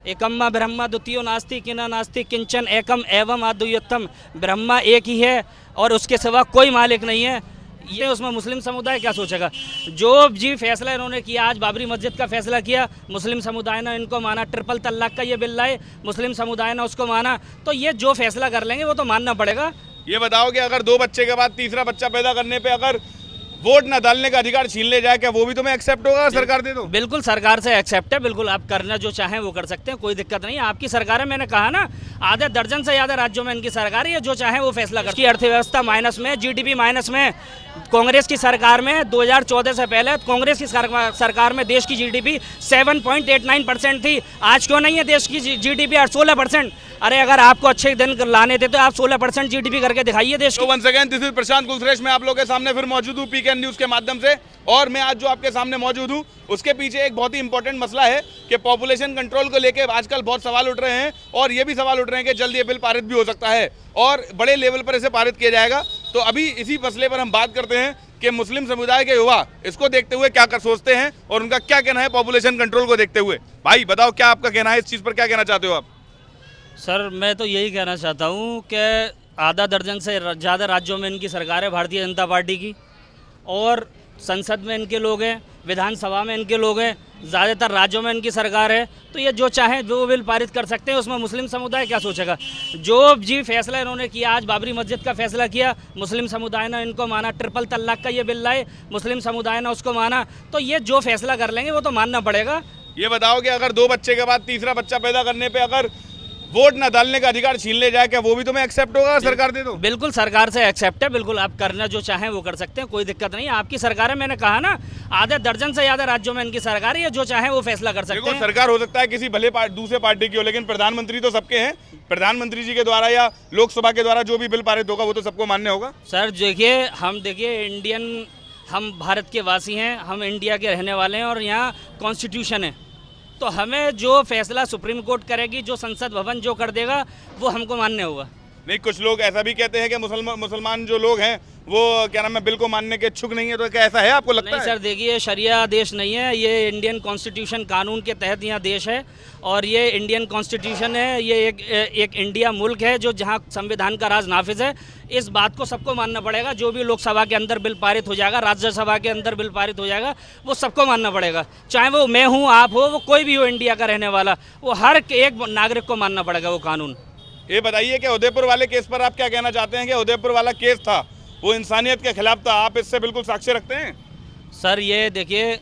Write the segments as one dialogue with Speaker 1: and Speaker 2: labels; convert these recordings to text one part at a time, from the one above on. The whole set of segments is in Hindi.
Speaker 1: एकम्मा ब्रह्मा द्वितीयो नास्ति किना नास्ति किंचन एकम एवं अद्वितीयम। ब्रह्मा एक ही है और उसके सिवा कोई मालिक नहीं है। ये उसमें मुस्लिम समुदाय क्या सोचेगा? जो जी फैसला इन्होंने किया, आज बाबरी मस्जिद का फैसला किया, मुस्लिम समुदाय ने इनको माना, ट्रिपल तलाक का ये बिल लाए, मुस्लिम समुदाय ने उसको माना, तो ये जो फैसला कर लेंगे वो तो मानना पड़ेगा।
Speaker 2: ये बताओ कि अगर 2 बच्चे के बाद तीसरा बच्चा पैदा करने पे अगर वोट न डालने का अधिकार छीन ले जाए, क्या वो भी तुम्हें एक्सेप्ट होगा? सरकार दे दो।
Speaker 1: बिल्कुल सरकार से एक्सेप्ट है, बिल्कुल आप करना जो चाहें वो कर सकते हैं, कोई दिक्कत नहीं है। आपकी सरकार है, मैंने कहा ना, आधे दर्जन से ज़्यादा राज्यों में इनकी सरकार है, जो चाहे वो फैसला कर। अर्थव्यवस्था माइनस में, जीडीपी माइनस में। कांग्रेस की सरकार में 2014 से पहले कांग्रेस की सरकार में देश की जीडीपी 7.89% थी। आज क्यों नहीं है देश की जीडीपी 16%? अरे अगर आपको अच्छे दिन लाने थे तो आप 16% जीडीपी करके दिखाइए देश को।
Speaker 2: वंस अगेन दिस इज प्रशांत कुलश्रेष्ठ। मैं आप लोगों के सामने फिर मौजूद हूँ पीकेएन न्यूज के माध्यम से, और मैं आज जो आपके सामने मौजूद हूँ उसके पीछे एक बहुत ही इंपॉर्टेंट मसला है कि पॉपुलेशन कंट्रोल को लेकर आजकल बहुत सवाल उठ रहे हैं, और ये भी सवाल उठ रहे हैं कि जल्द ये बिल पारित भी हो सकता है और बड़े लेवल पर इसे पारित किया जाएगा। तो अभी इसी मसले पर हम बात करते हैं कि मुस्लिम समुदाय के युवा इसको देखते हुए क्या सोचते हैं और उनका क्या कहना है पॉपुलेशन कंट्रोल को देखते हुए। भाई बताओ, क्या आपका कहना है इस चीज़ पर, क्या कहना चाहते हो आप?
Speaker 1: सर मैं तो यही कहना चाहता हूँ कि आधा दर्जन से ज़्यादा राज्यों में इनकी सरकार है भारतीय जनता पार्टी की, और संसद में इनके लोग हैं, विधानसभा में इनके लोग हैं, ज़्यादातर राज्यों में इनकी सरकार है। तो ये जो चाहें वो बिल पारित कर सकते हैं, उसमें मुस्लिम समुदाय क्या सोचेगा? जो जी फैसला इन्होंने किया, आज बाबरी मस्जिद का फैसला किया, मुस्लिम समुदाय ने इनको माना, ट्रिपल तलाक का ये बिल लाए, मुस्लिम समुदाय ने उसको माना, तो ये जो फैसला कर लेंगे वो तो मानना पड़ेगा।
Speaker 2: ये बताओ कि अगर 2 बच्चे के बाद तीसरा बच्चा पैदा करने पे अगर वोट न डालने का अधिकार छीन ले जाए, क्या वो भी तुम्हें एक्सेप्ट होगा? सरकार दे दो।
Speaker 1: बिल्कुल सरकार से एक्सेप्ट है, बिल्कुल आप करना जो चाहें वो कर सकते हैं, कोई दिक्कत नहीं है। आपकी सरकार है, मैंने कहा ना, आधे दर्जन से ज्यादा राज्यों में इनकी सरकार है, जो चाहे वो फैसला कर सकते हैं।
Speaker 2: सरकार हो सकता है किसी भले दूसरे पार्टी की हो, लेकिन प्रधानमंत्री तो सबके हैं। प्रधानमंत्री जी के द्वारा या लोकसभा के द्वारा जो भी बिल पारित होगा वो तो सबको मान्य होगा।
Speaker 1: सर देखिए इंडियन, हम भारत के वासी हैं, हम इंडिया के रहने वाले हैं, और यहाँ कॉन्स्टिट्यूशन है, तो हमें जो फैसला सुप्रीम कोर्ट करेगी, जो संसद भवन जो कर देगा वो हमको मान्य होगा।
Speaker 2: नहीं, कुछ लोग ऐसा भी कहते हैं कि मुसलमान जो लोग हैं वो क्या नाम है बिल को मानने के इच्छुक नहीं है, तो क्या ऐसा है आपको लगता है?
Speaker 1: नहीं सर, देखिए शरिया देश नहीं है, ये इंडियन कॉन्स्टिट्यूशन कानून के तहत यहाँ देश है, और ये इंडियन कॉन्स्टिट्यूशन है, ये एक इंडिया मुल्क है जो जहाँ संविधान का राज नाफिज है। इस बात को सबको मानना पड़ेगा। जो भी लोकसभा के अंदर बिल पारित हो जाएगा, राज्यसभा के अंदर बिल पारित हो जाएगा, वो सबको मानना पड़ेगा, चाहे वो मैं हूँ, आप हो, वो कोई भी हो इंडिया का रहने वाला, वो हर एक नागरिक को मानना पड़ेगा वो कानून।
Speaker 2: ये बताइए कि उदयपुर वाले केस पर आप क्या कहना चाहते हैं? कि उदयपुर वाला केस था वो इंसानियत के खिलाफ था, आप इससे बिल्कुल साक्ष्य रखते हैं?
Speaker 1: सर ये देखिए,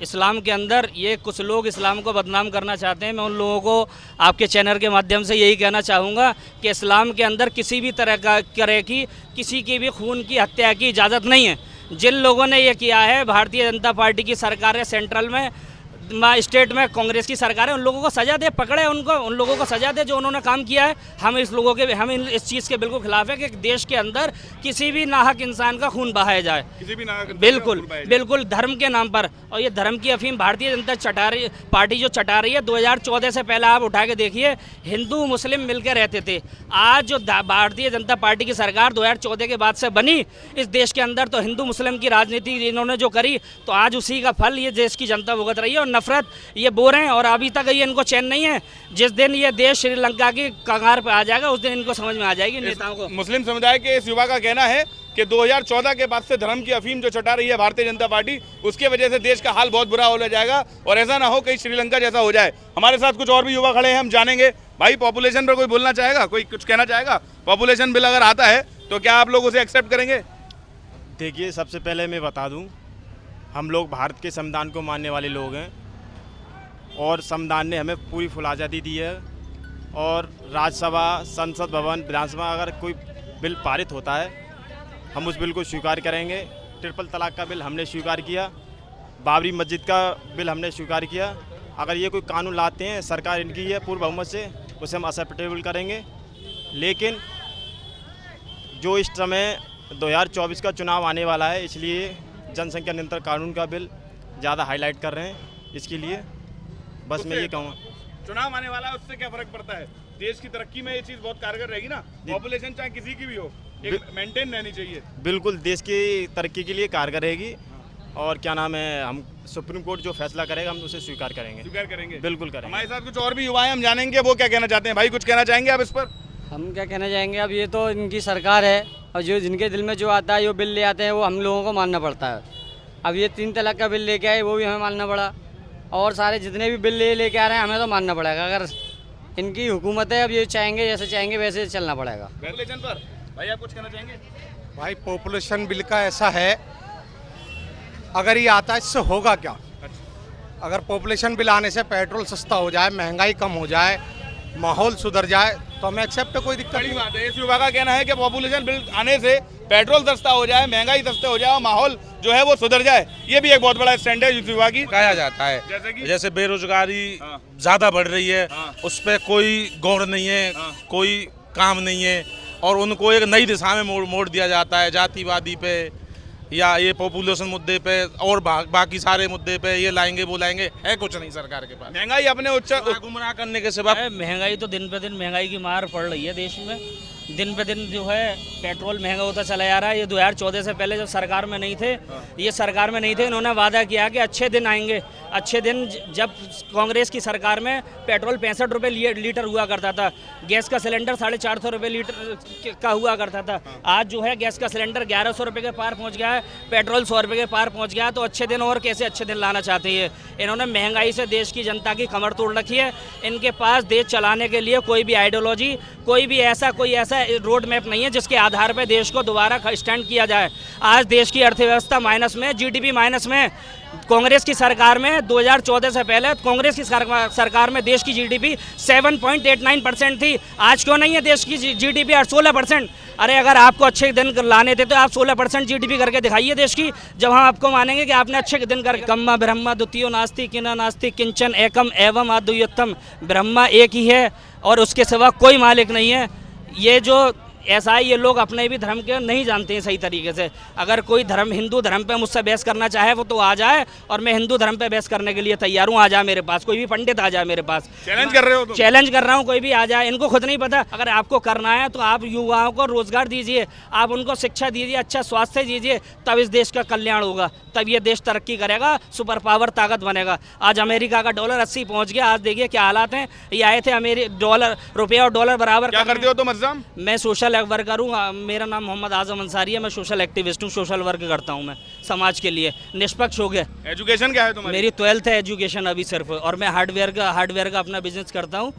Speaker 1: इस्लाम के अंदर ये कुछ लोग इस्लाम को बदनाम करना चाहते हैं। मैं उन लोगों को आपके चैनल के माध्यम से यही कहना चाहूँगा कि इस्लाम के अंदर किसी भी तरह की किसी की भी खून की हत्या की इजाज़त नहीं है। जिन लोगों ने ये किया है, भारतीय जनता पार्टी की सरकार है सेंट्रल में, स्टेट में कांग्रेस की सरकार है, उन लोगों को सजा दे, पकड़े उनको, उन लोगों को सजा दे जो उन्होंने काम किया है। हम इस चीज़ के बिल्कुल खिलाफ है कि देश के अंदर किसी भी नाहक इंसान का खून बहाया जाए,
Speaker 2: किसी भी नाहक
Speaker 1: बिल्कुल धर्म के नाम पर। और ये धर्म की अफीम भारतीय जनता पार्टी जो चटा रही है, 2014 से पहले आप उठा के देखिए, हिंदू मुस्लिम मिलकर रहते थे। आज जो भारतीय जनता पार्टी की सरकार 2014 के बाद से बनी इस देश के अंदर, तो हिंदू मुस्लिम की राजनीति इन्होंने जो करी, तो आज उसी का फल ये देश की जनता भुगत रही है। और नफरत ये बो रहे हैं, और अभी तक ये इनको चैन नहीं है। जिस दिन ये देश श्रीलंका की कगार पर आ जाएगा, उस दिन इनको समझ में आ जाएगी नेताओं को।
Speaker 2: मुस्लिम समुदाय के इस युवा का कहना है कि 2014 के बाद से धर्म की अफीम जो चटा रही है भारतीय जनता पार्टी, उसकी वजह से देश का हाल बहुत बुरा हो जाएगा, और ऐसा ना हो कहीं श्रीलंका जैसा हो जाए। हमारे साथ कुछ और भी युवा खड़े हैं, हम जानेंगे। भाई पॉपुलेशन पर कोई बोलना चाहेगा, कोई कुछ कहना चाहेगा? पॉपुलेशन बिल अगर आता है तो क्या आप लोग उसे एक्सेप्ट करेंगे?
Speaker 3: देखिए, सबसे पहले मैं बता दूं, हम लोग भारत के संविधान को मानने वाले लोग हैं, और संविधान ने हमें पूरी फुल आज़ादी दी है। और राज्यसभा, संसद भवन, विधानसभा अगर कोई बिल पारित होता है, हम उस बिल को स्वीकार करेंगे। ट्रिपल तलाक का बिल हमने स्वीकार किया, बाबरी मस्जिद का बिल हमने स्वीकार किया। अगर ये कोई कानून लाते हैं, सरकार इनकी है पूर्ण बहुमत से, उसे हम एक्सेप्टेबल करेंगे। लेकिन जो इस समय 2024 का चुनाव आने वाला है, इसलिए जनसंख्या नियंत्रण कानून का बिल ज़्यादा हाईलाइट कर रहे हैं। इसके लिए बस मैं ये कहूँगा,
Speaker 2: चुनाव आने वाला है, उससे क्या फर्क पड़ता है? देश की तरक्की में ये चीज़ बहुत कारगर रहेगी ना। पॉपुलेशन चाहे किसी की भी हो, एक मेंटेन रहनी चाहिए।
Speaker 3: बिल्कुल देश की तरक्की के लिए कारगर रहेगी। और क्या नाम है, हम सुप्रीम कोर्ट जो फैसला करेगा हम उसे स्वीकार करेंगे।
Speaker 2: स्वीकार करेंगे?
Speaker 3: बिल्कुल करेंगे।
Speaker 2: हमारे साथ कुछ और भी युवा हैं, हम जानेंगे वो क्या कहना चाहते हैं। भाई कुछ कहना चाहेंगे आप इस पर?
Speaker 4: हम क्या कहना चाहेंगे, अब ये तो इनकी सरकार है और जो जिनके दिल में जो आता है, जो बिल ले आते हैं वो हम लोगों को मानना पड़ता है। अब ये 3 तलाक का बिल लेके आए, वो भी हमें मानना पड़ा, और सारे जितने भी बिल लेके आ रहे हैं हमें तो मानना पड़ेगा। अगर इनकी हुकूमत है, अब ये चाहेंगे जैसे चाहेंगे वैसे चलना पड़ेगा।
Speaker 2: पॉपुलेशन पर भाई आप कुछ कहना चाहेंगे?
Speaker 5: भाई पॉपुलेशन बिल का ऐसा है, अगर ये आता है इससे होगा क्या? अगर पॉपुलेशन बिल आने से पेट्रोल सस्ता हो जाए, महंगाई कम हो जाए, माहौल सुधर जाए तो हमें एक्सेप्ट, कोई दिक्कत
Speaker 2: बड़ी
Speaker 5: नहीं।
Speaker 2: बात है। इस युवा का कहना है कि पॉपुलेशन बिल आने से पेट्रोल सस्ता हो जाए, महंगाई सस्ता हो जाए और माहौल जो है वो सुधर जाए। ये भी एक बहुत बड़ा स्टैंड है इस युवा की।
Speaker 6: कहा जाता है
Speaker 2: जैसे कि
Speaker 6: जैसे बेरोजगारी
Speaker 2: हाँ।
Speaker 6: ज्यादा बढ़ रही है,
Speaker 2: हाँ।
Speaker 6: उस पर कोई गौर नहीं है,
Speaker 2: हाँ।
Speaker 6: कोई काम नहीं है, और उनको एक नई दिशा में मोड़ दिया जाता है, जातिवादी पे या ये पॉपुलेशन मुद्दे पे और बाकी सारे मुद्दे पे ये लाएंगे वो लाएंगे। है कुछ नहीं सरकार के पास,
Speaker 2: महंगाई अपने उच्च
Speaker 6: गुमराह करने के सिवा।
Speaker 1: महंगाई तो दिन पे दिन महंगाई की मार पड़ रही है देश में। दिन पे दिन जो है पेट्रोल महंगा होता चला जा रहा है। ये 2014 से पहले जब सरकार में नहीं थे, ये सरकार में नहीं थे, इन्होंने वादा किया कि अच्छे दिन आएंगे। अच्छे दिन जब कांग्रेस की सरकार में पेट्रोल 65 रुपये लीटर हुआ करता था, गैस का सिलेंडर 450 रुपये लीटर का हुआ करता था। आज जो है गैस का सिलेंडर 1100 रुपये के पार पहुंच गया है, पेट्रोल 100 रुपये के पार पहुंच गया है। तो अच्छे दिन और कैसे अच्छे दिन लाना चाहते हैं? इन्होंने महंगाई से देश की जनता की कमर तोड़ रखी है। इनके पास देश चलाने के लिए कोई भी आइडियोलॉजी, कोई ऐसा रोड मैप नहीं है जिसके आधार पर देश को दोबारा स्टैंड किया जाए। आज देश की अर्थव्यवस्था माइनस में, जीडीपी माइनस में। कांग्रेस की सरकार में 2014 से पहले कांग्रेस की सरकार में देश की जीडीपी 7.89% थी। आज क्यों नहीं है देश की जीडीपी 16%? अरे अगर आपको अच्छे दिन लाने थे तो आप 16% जीडीपी करके दिखाइए देश की, जब हम आपको मानेंगे कि आपने अच्छे दिन करके। ब्रह्मा ब्रह्मा द्वितीयो नास्ति किना नास्ति किंचन एकम एवं अद्वितीयम। ब्रह्मा एक ही है और उसके सिवा कोई मालिक नहीं है। ये जो ऐसा है, ये लोग अपने भी धर्म के नहीं जानते हैं सही तरीके से। अगर कोई धर्म, हिंदू धर्म पे मुझसे बहस करना चाहे वो तो आ जाए, और मैं हिंदू धर्म पे बहस करने के लिए तैयार हूँ। आ जाए मेरे पास, कोई भी पंडित आ जाए मेरे पास।
Speaker 2: चैलेंज कर रहे हो?
Speaker 1: चैलेंज कर रहा हूँ, कोई भी आ जाए। इनको खुद नहीं पता। अगर आपको करना है तो आप युवाओं को रोजगार दीजिए, आप उनको शिक्षा दीजिए, अच्छा स्वास्थ्य दीजिए, तब इस देश का कल्याण होगा, तब ये देश तरक्की करेगा, सुपर पावर ताकत बनेगा। आज अमेरिका का डॉलर 80 पहुँच गया। आज देखिए क्या हालात हैं। ये आए थे रुपया और डॉलर बराबर।
Speaker 2: क्या करते हो तुम अज़म?
Speaker 1: मैं सोशल वर्कर हूँ। मेरा नाम मोहम्मद आजम अंसारी है। मैं सोशल एक्टिविस्ट हूँ, सोशल वर्क करता हूँ मैं समाज के लिए, निष्पक्ष हो गए।
Speaker 2: एजुकेशन क्या है तुम्हारी?
Speaker 1: मेरी 12th है एजुकेशन अभी सिर्फ, और मैं हार्डवेयर का अपना बिजनेस करता हूँ,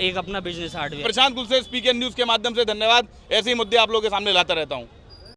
Speaker 1: एक अपना बिजनेस हार्डवेयर।
Speaker 2: प्रशांत कुलसे, स्पीक न्यूज़ के माध्यम से धन्यवाद। ऐसे ही मुद्दे आप लोगों के सामने लाता रहता हूँ।